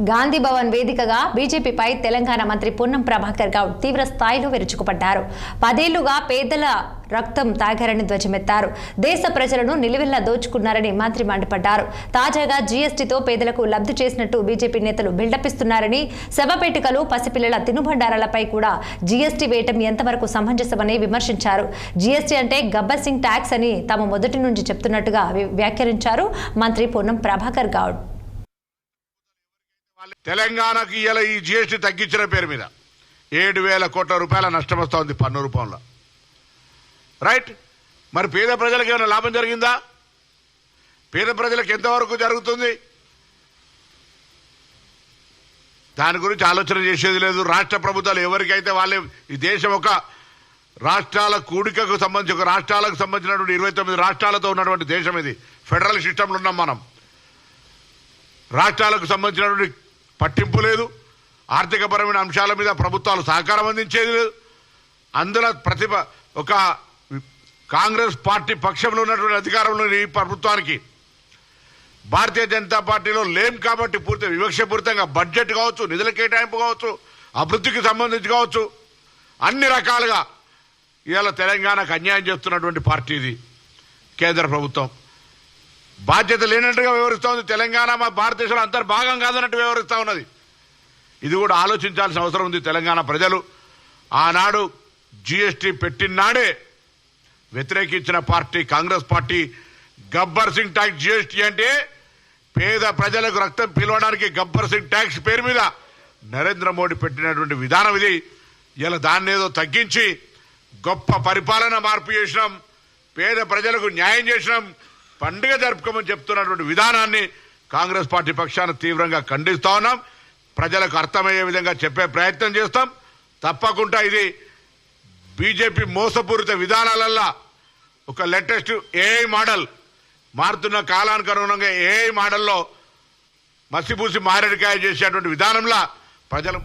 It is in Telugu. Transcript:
గాంధీ భవన్ వేదికగా బీజేపీపై తెలంగాణ మంత్రి పొన్నం ప్రభాకర్ గౌడ్ తీవ్ర స్థాయిలో విరుచుకుపడ్డారు. 10 ఏళ్లుగా పేదల రక్తం తాగారని ధ్వజమెత్తారు. దేశ ప్రజలను నిలువెల్లా దోచుకున్నారని మంత్రి మండిపడ్డారు. తాజాగా జీఎస్టీతో పేదలకు లబ్ధి చేసినట్టు బీజేపీ నేతలు బిల్డప్ ఇస్తున్నారని, శవపేటికలు, పసిపిల్లల తినుబండారాలపై కూడా జీఎస్టీ వేయటం ఎంతవరకు సమంజసమని విమర్శించారు. జీఎస్టీ అంటే గబ్బర్ సింగ్ ట్యాక్స్ అని తాము మొదటి నుంచి చెప్తున్నట్టుగా వ్యాఖ్యానించారు మంత్రి పొన్నం ప్రభాకర్ గౌడ్. తెలంగాణకి ఇలా ఈ జీఎస్టీ తగ్గించిన పేరు మీద 7,000 కోట్ల రూపాయల నష్టం వస్తూ ఉంది పన్ను రూపంలో. రైట్, మరి పేద ప్రజలకు ఏమైనా లాభం జరిగిందా? పేద ప్రజలకు ఎంతవరకు జరుగుతుంది? దాని గురించి ఆలోచన చేసేది లేదు. రాష్ట్ర ప్రభుత్వాలు ఎవరికైతే వాళ్ళే, ఈ దేశం ఒక రాష్ట్రాల కూడికకు సంబంధించి, ఒక రాష్ట్రాలకు సంబంధించినటువంటి 29 రాష్ట్రాలతో ఉన్నటువంటి దేశం ఇది. ఫెడరల్ సిస్టంలో ఉన్నాం మనం. రాష్ట్రాలకు సంబంధించినటువంటి పట్టింపు లేదు. ఆర్థికపరమైన అంశాల మీద ప్రభుత్వాలు సహకారం అందించేది లేదు. అందులో ఒక కాంగ్రెస్ పార్టీ పక్షంలో ఉన్నటువంటి అధికారంలో ఈ ప్రభుత్వానికి భారతీయ జనతా పార్టీలో లేం కాబట్టి పూర్తి వివక్షపూరితంగా బడ్జెట్ కావచ్చు, నిధుల కేటాయింపు కావచ్చు, అభివృద్ధికి సంబంధించి కావచ్చు, అన్ని రకాలుగా ఇవాళ తెలంగాణకు అన్యాయం చేస్తున్నటువంటి పార్టీ ఇది కేంద్ర ప్రభుత్వం. బాధ్యత లేనట్టుగా వ్యవహరిస్తూ ఉంది. తెలంగాణ మా భారతదేశంలో అంతర్భాగం కాదన్నట్టు వ్యవహరిస్తూ ఉన్నది. ఇది కూడా ఆలోచించాల్సిన అవసరం ఉంది. తెలంగాణ ప్రజలు ఆనాడు జీఎస్టీ పెట్టినాడే వ్యతిరేకించిన party Congress party. Gabbar Singh tax GST అంటే పేద ప్రజలకు రక్తం పిలవడానికి గబ్బర్ సింగ్ ట్యాక్స్ పేరు మీద నరేంద్ర మోడీ పెట్టినటువంటి విధానం ఇది. ఇలా దాన్ని ఏదో తగ్గించి గొప్ప పరిపాలన మార్పు చేసినాం, పేద ప్రజలకు న్యాయం చేసినాం, పండుగ జరుపుకోమని చెప్తున్నటువంటి విధానాన్ని కాంగ్రెస్ పార్టీ పక్షాన తీవ్రంగా ఖండిస్తా ఉన్నాం. ప్రజలకు అర్థమయ్యే విధంగా చెప్పే ప్రయత్నం చేస్తాం. తప్పకుండా ఇది బీజేపీ మోసపూరిత విధానాలల్లా ఒక లేటెస్ట్ ఏఐ మోడల్, మారుతున్న కాలానికి అనుగుణంగా ఏఐ మోడల్లో మసిపూసి మారేడుకాయ చేసేటువంటి విధానంలో ప్రజలు